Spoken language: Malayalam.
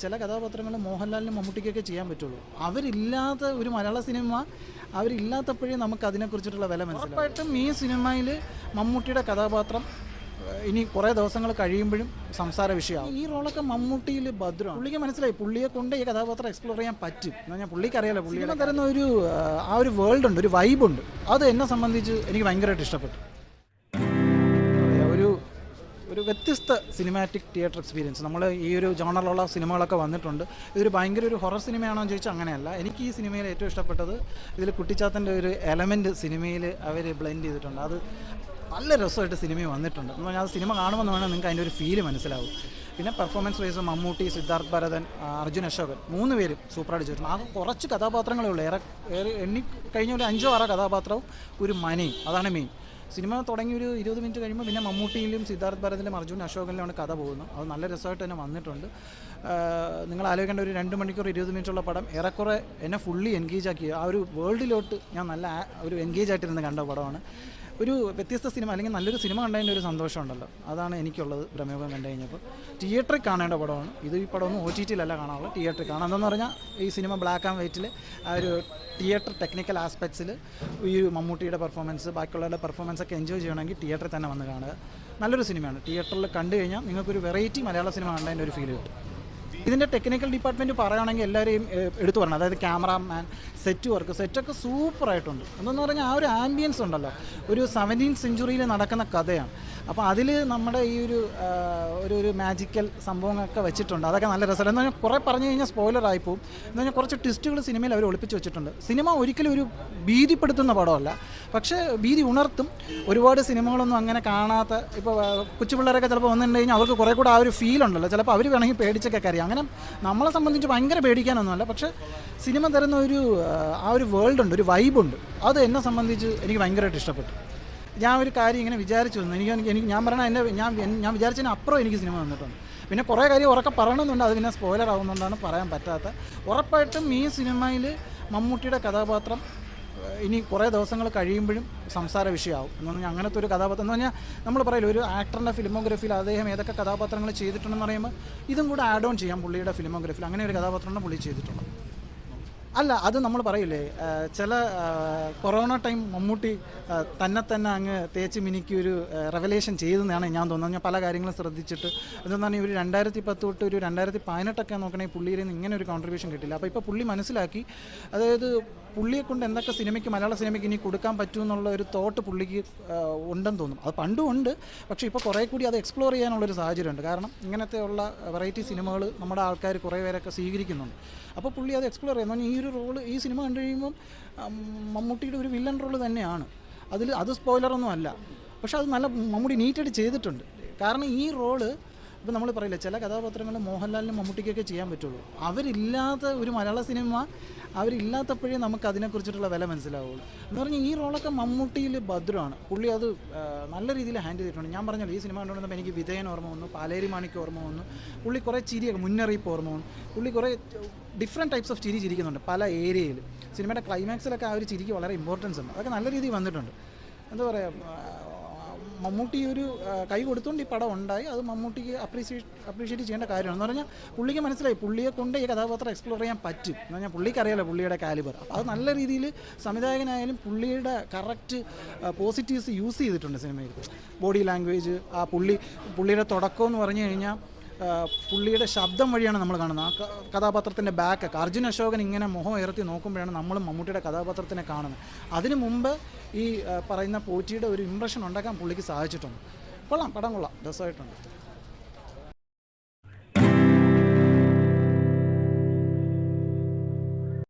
ചില കഥാപാത്രങ്ങൾ മോഹൻലാലിനും മമ്മൂട്ടിക്കൊക്കെ ചെയ്യാൻ പറ്റുള്ളൂ. അവരില്ലാത്ത ഒരു മലയാള സിനിമ അവരില്ലാത്തപ്പോഴേ നമുക്ക് അതിനെക്കുറിച്ചിട്ടുള്ള വില മനസ്സിലാവും. ഉറപ്പായിട്ടും ഈ സിനിമയിൽ മമ്മൂട്ടിയുടെ കഥാപാത്രം ഇനി കുറേ ദിവസങ്ങൾ കഴിയുമ്പോഴും സംസാര വിഷയമാവും. ഈ റോളൊക്കെ മമ്മൂട്ടിയിൽ ഭദ്രമാണ്. പുള്ളിക്ക് മനസ്സിലായി, പുള്ളിയെ കൊണ്ട് ഈ കഥാപാത്രം എക്സ്പ്ലോർ ചെയ്യാൻ പറ്റും എന്ന് പറഞ്ഞാൽ പുള്ളിക്ക് അറിയാലോ. പുള്ളിയെ തരുന്ന ആ ഒരു വേൾഡ് ഉണ്ട്, ഒരു വൈബുണ്ട്. അത് എന്നെ സംബന്ധിച്ച് എനിക്ക് ഭയങ്കരമായിട്ട് ഇഷ്ടപ്പെട്ടു. ഒരു വ്യത്യസ്ത സിനിമാറ്റിക് തിയേറ്റർ എക്സ്പീരിയൻസ്. നമ്മൾ ഈ ഒരു ജോണറിലുള്ള സിനിമകളൊക്കെ വന്നിട്ടുണ്ട്. ഇതൊരു ഭയങ്കര ഒരു ഹൊറർ സിനിമയാണോ എന്ന് ചോദിച്ചാൽ അങ്ങനെയല്ല. എനിക്ക് ഈ സിനിമയിൽ ഏറ്റവും ഇഷ്ടപ്പെട്ടത് ഇതിൽ കുട്ടിച്ചാത്തൻ്റെ ഒരു എലമെൻറ്റ് സിനിമയിൽ അവർ ബ്ലെൻഡ് ചെയ്തിട്ടുണ്ട്. അത് നല്ല രസമായിട്ട് സിനിമയിൽ വന്നിട്ടുണ്ട്. എന്ന് പറഞ്ഞാൽ അത് സിനിമ കാണുമ്പോൾ വേണം നിങ്ങൾക്ക് അതിൻ്റെ ഒരു ഫീല് മനസ്സിലാവും. പിന്നെ പെർഫോമൻസ് വൈസ് മമ്മൂട്ടി, സിദ്ധാർത്ഥ് ഭരതൻ, അർജുൻ അശോകൻ 3 പേരും സൂപ്പറായിട്ട് ചെയ്തിട്ടുണ്ട്. ആ കുറച്ച് കഥാപാത്രങ്ങളേ ഉള്ളൂ. ഏറെ എണ്ണി കഴിഞ്ഞ ഒരു 5-6 കഥാപാത്രവും ഒരു മനയും, അതാണ് മെയിൻ. സിനിമ തുടങ്ങി ഒരു 20 മിനിറ്റ് കഴിയുമ്പോൾ പിന്നെ മമ്മൂട്ടിയിലും സിദ്ധാർത്ഥ് ഭരതിലും അർജുൻ അശോകനിലുമാണ് കഥ പോകുന്നത്. അത് നല്ല രസമായിട്ട് തന്നെ വന്നിട്ടുണ്ട്. നിങ്ങൾ ആലോചിക്കേണ്ട ഒരു 2 മണിക്കൂർ 20 മിനിറ്റുള്ള പടം ഏറെക്കുറെ എന്നെ ഫുള്ളി എൻഗേജ് ആക്കി. ആ ഒരു വേൾഡിലോട്ട് ഞാൻ നല്ല ഒരു എൻഗേജ് ആയിട്ടിരുന്ന് കണ്ട പടമാണ്. ഒരു വ്യത്യസ്ത സിനിമ അല്ലെങ്കിൽ നല്ലൊരു സിനിമ കണ്ടതിൻ്റെ ഒരു സന്തോഷമുണ്ടല്ലോ, അതാണ് എനിക്കുള്ളത്. പ്രമേഹം കണ്ടു കഴിഞ്ഞപ്പോൾ തിയേറ്ററിൽ കാണേണ്ട പടമാണ് ഇത്. ഈ പടമൊന്നും OTT കാണാനുള്ളത്, തിയേറ്ററിൽ കാണാം. എന്തെന്ന് പറഞ്ഞാൽ ഈ സിനിമ ബ്ലാക്ക് ആൻഡ് വൈറ്റിൽ ആ ഒരു തിയേറ്റർ ടെക്നിക്കൽ ആസ്പെക്ട്സിൽ ഈ മമ്മൂട്ടിയുടെ പെർഫോമൻസ്, ബാക്കിയുള്ളവരുടെ പെർഫോമൻസ് ഒക്കെ എൻജോയ് ചെയ്യണമെങ്കിൽ തിയേറ്ററിൽ തന്നെ വന്ന് കാണുക. നല്ലൊരു സിനിമയാണ്. തിയേറ്ററിൽ കണ്ടു കഴിഞ്ഞാൽ നിങ്ങൾക്കൊരു വെറൈറ്റി മലയാള സിനിമ കണ്ടതിൻ്റെ ഒരു ഫീൽ കിട്ടും. ഇതിൻ്റെ ടെക്നിക്കൽ ഡിപ്പാർട്ട്മെൻറ്റ് പറയുകയാണെങ്കിൽ എല്ലാവരെയും എടുത്തു പറയണം. അതായത് ക്യാമറാമാൻ, സെറ്റൊക്കെ സൂപ്പറായിട്ടുണ്ട്. എന്തെന്ന് പറഞ്ഞാൽ ആ ഒരു ആംബിയൻസ് ഉണ്ടല്ലോ, ഒരു 17th സെഞ്ച്വറിയിൽ നടക്കുന്ന കഥയാണ്. അപ്പോൾ അതിൽ നമ്മുടെ ഈ ഒരു മാജിക്കൽ സംഭവങ്ങളൊക്കെ വെച്ചിട്ടുണ്ട്. അതൊക്കെ നല്ല രസമാണ്. എന്ന് പറഞ്ഞാൽ കുറേ പറഞ്ഞു കഴിഞ്ഞാൽ സ്പോയിലറായിപ്പോവും. എന്ന് പറഞ്ഞാൽ കുറച്ച് ട്വിസ്റ്റുകൾ സിനിമയിൽ അവർ ഒളിപ്പിച്ച് വെച്ചിട്ടുണ്ട്. സിനിമ ഒരിക്കലും ഒരു ഭീതിപ്പെടുത്തുന്ന പടമല്ല, പക്ഷേ ഭീതി ഉണർത്തും. ഒരുപാട് സിനിമകളൊന്നും അങ്ങനെ കാണാത്ത, ഇപ്പോൾ കൊച്ചു പിള്ളേരൊക്കെ ചിലപ്പോൾ വന്നിട്ട് കഴിഞ്ഞാൽ അവർക്ക് കുറേ കൂടെ ആ ഒരു ഫീൽ ഉണ്ടല്ലോ. ചിലപ്പോൾ അവർ വേണമെങ്കിൽ പേടിച്ചൊക്കെ അറിയാം. അങ്ങനെ നമ്മളെ സംബന്ധിച്ച് ഭയങ്കര പേടിക്കാനൊന്നുമല്ല, പക്ഷേ സിനിമ തരുന്ന ആ ഒരു വേൾഡ് ഉണ്ട്, ഒരു വൈബുണ്ട്. അത് എന്നെ സംബന്ധിച്ച് എനിക്ക് ഭയങ്കരമായിട്ട് ഇഷ്ടപ്പെട്ടു. ഞാൻ ഒരു കാര്യം ഇങ്ങനെ വിചാരിച്ചു വന്നു. ഞാൻ പറയണ ഞാൻ വിചാരിച്ചതിന് അപ്പുറം എനിക്ക് സിനിമ വന്നിട്ടുണ്ട്. പിന്നെ കുറേ കാര്യം ഉറക്കെ പറയണമെന്നുണ്ട്, അത് പിന്നെ സ്പോയിലർ ആവുന്നതുകൊണ്ടാണ് പറയാൻ പറ്റാത്ത. ഉറപ്പായിട്ടും ഈ സിനിമയിൽ മമ്മൂട്ടിയുടെ കഥാപാത്രം ഇനി കുറേ ദിവസങ്ങൾ കഴിയുമ്പോഴും സംസാര വിഷയമാവും. എന്ന് പറഞ്ഞാൽ അങ്ങനത്തെ ഒരു കഥാപാത്രം എന്ന് പറഞ്ഞാൽ നമ്മൾ പറയില്ല, ഒരു ആക്ടറിൻ്റെ ഫിലിമോഗ്രഫിയിൽ അദ്ദേഹം ഏതൊക്കെ കഥാപാത്രങ്ങൾ ചെയ്തിട്ടുണ്ടെന്ന് പറയുമ്പോൾ ഇതും കൂടെ ആഡ് ഓൺ ചെയ്യാം പുള്ളിയുടെ ഫിലിമോഗ്രഫിയിൽ. അങ്ങനെ ഒരു കഥാപാത്രമാണ് പുള്ളി ചെയ്തിട്ടുള്ളത്. അല്ല, അത് നമ്മൾ പറയില്ലേ, ചില കൊറോണ ടൈം മമ്മൂട്ടി തന്നെ അങ്ങ് തേച്ച് മിനിക്ക് ഒരു റെവലേഷൻ ചെയ്തെന്നാണ് ഞാൻ തോന്നുന്നത്. ഞാൻ പല കാര്യങ്ങളും ശ്രദ്ധിച്ചിട്ട് എന്തെന്നാണ് ഒരു 2010 തൊട്ട് ഒരു 2018 നോക്കണമെങ്കിൽ പുള്ളിയിൽ നിന്ന് ഇങ്ങനെ ഒരു കോൺട്രിബ്യൂഷൻ കിട്ടില്ല. അപ്പോൾ ഇപ്പോൾ പുള്ളി മനസ്സിലാക്കി, അതായത് പുള്ളിയെ കൊണ്ട് എന്തൊക്കെ സിനിമയ്ക്ക്, മലയാള സിനിമയ്ക്ക് ഇനി കൊടുക്കാൻ പറ്റുമെന്നുള്ള ഒരു തോട്ട് പുള്ളിക്ക് ഉണ്ടെന്ന് തോന്നും. അത് പണ്ടും ഉണ്ട്, പക്ഷേ ഇപ്പോൾ കുറേ കൂടി അത് എക്സ്പ്ലോർ ചെയ്യാനുള്ളൊരു സാഹചര്യമുണ്ട്. കാരണം ഇങ്ങനത്തെയുള്ള വെറൈറ്റി സിനിമകൾ നമ്മുടെ ആൾക്കാർ കുറേ പേരൊക്കെ സ്വീകരിക്കുന്നുണ്ട്. അപ്പോൾ പുള്ളി അത് എക്സ്പ്ലോർ ചെയ്യുന്നു. ഈ ഒരു റോള്, ഈ സിനിമ കണ്ടു കഴിയുമ്പം മമ്മൂട്ടിയുടെ ഒരു വില്ലൻ റോള് തന്നെയാണ്. അത് സ്പോയിലറൊന്നും അല്ല, പക്ഷെ അത് നല്ല മമ്മൂട്ടി നീറ്റായിട്ട് ചെയ്തിട്ടുണ്ട്. കാരണം ഈ റോള് ഇപ്പോൾ നമ്മൾ പറയില്ല, ചില കഥാപാത്രങ്ങൾ മോഹൻലാലിനും മമ്മൂട്ടിക്കൊക്കെ ചെയ്യാൻ പറ്റുള്ളൂ. അവരില്ലാത്ത ഒരു മലയാള സിനിമ അവരില്ലാത്തപ്പോഴേ നമുക്ക് അതിനെക്കുറിച്ചിട്ടുള്ള വില മനസ്സിലാവുള്ളൂ. എന്ന് പറഞ്ഞാൽ ഈ റോളൊക്കെ മമ്മൂട്ടിയിൽ ഭദ്രമാണ്. പുള്ളി അത് നല്ല രീതിയിൽ ഹാൻഡിൽ ചെയ്തിട്ടുണ്ട്. ഞാൻ പറഞ്ഞല്ലോ, ഈ സിനിമ കണ്ടുകൊണ്ടപ്പോൾ എനിക്ക് വിധേയൻ ഓർമ്മ വന്നു, പാലേരി മാണിക്ക് ഓർമ്മ വന്നു. പുള്ളി കുറേ ചിരിയൊക്കെ, മുന്നറിയിപ്പ് ഓർമ്മ വന്നു. പുള്ളി കുറേ ഡിഫറെൻറ്റ് ടൈപ്സ് ഓഫ് ചിരിക്കുന്നുണ്ട് പല ഏരിയയിൽ. സിനിമയുടെ ക്ലൈമാക്സിലൊക്കെ ആ ഒരു ചിരിക്ക് വളരെ ഇമ്പോർട്ടൻസ് ഉണ്ട്. അതൊക്കെ നല്ല രീതിയിൽ വന്നിട്ടുണ്ട്. എന്താ പറയുക, മമ്മൂട്ടി ഒരു കൈ കൊടുത്തുകൊണ്ട് ഈ പടം ഉണ്ടായി. അത് മമ്മൂട്ടിക്ക് അപ്രീഷിയേറ്റ് ചെയ്യേണ്ട കാര്യമാണ്. എന്ന് പറഞ്ഞാൽ പുള്ളിക്ക് മനസ്സിലായി, പുള്ളിയെ കൊണ്ട് ഈ കഥാപാത്രം എക്സ്പ്ലോർ ചെയ്യാൻ പറ്റും. എന്ന് പറഞ്ഞാൽ പുള്ളിക്ക് അറിയാലോ പുള്ളിയുടെ കാലിബർ. അത് നല്ല രീതിയിൽ സംവിധായകനായാലും പുള്ളിയുടെ കറക്റ്റ് പോസിറ്റീവ്സ് യൂസ് ചെയ്തിട്ടുണ്ട് സിനിമയിൽ. ബോഡി ലാംഗ്വേജ്, ആ പുള്ളിയുടെ തുടക്കം എന്ന് പറഞ്ഞു കഴിഞ്ഞാൽ പുള്ളിയുടെ ശബ്ദം വഴിയാണ് നമ്മൾ കാണുന്നത്. ആ കഥാപാത്രത്തിൻ്റെ ബാക്കൊക്കെ അർജുൻ അശോകൻ ഇങ്ങനെ മുഖം ഉയർത്തി നോക്കുമ്പോഴാണ് നമ്മൾ മമ്മൂട്ടിയുടെ കഥാപാത്രത്തിനെ കാണുന്നത്. അതിനു മുമ്പ് ഈ പറയുന്ന പോറ്റിയുടെ ഒരു ഇംപ്രഷൻ ഉണ്ടാക്കാൻ പുള്ളിക്ക് സാധിച്ചിട്ടുണ്ട്. പടം കൊള്ളാം, രസമായിട്ടുണ്ട്.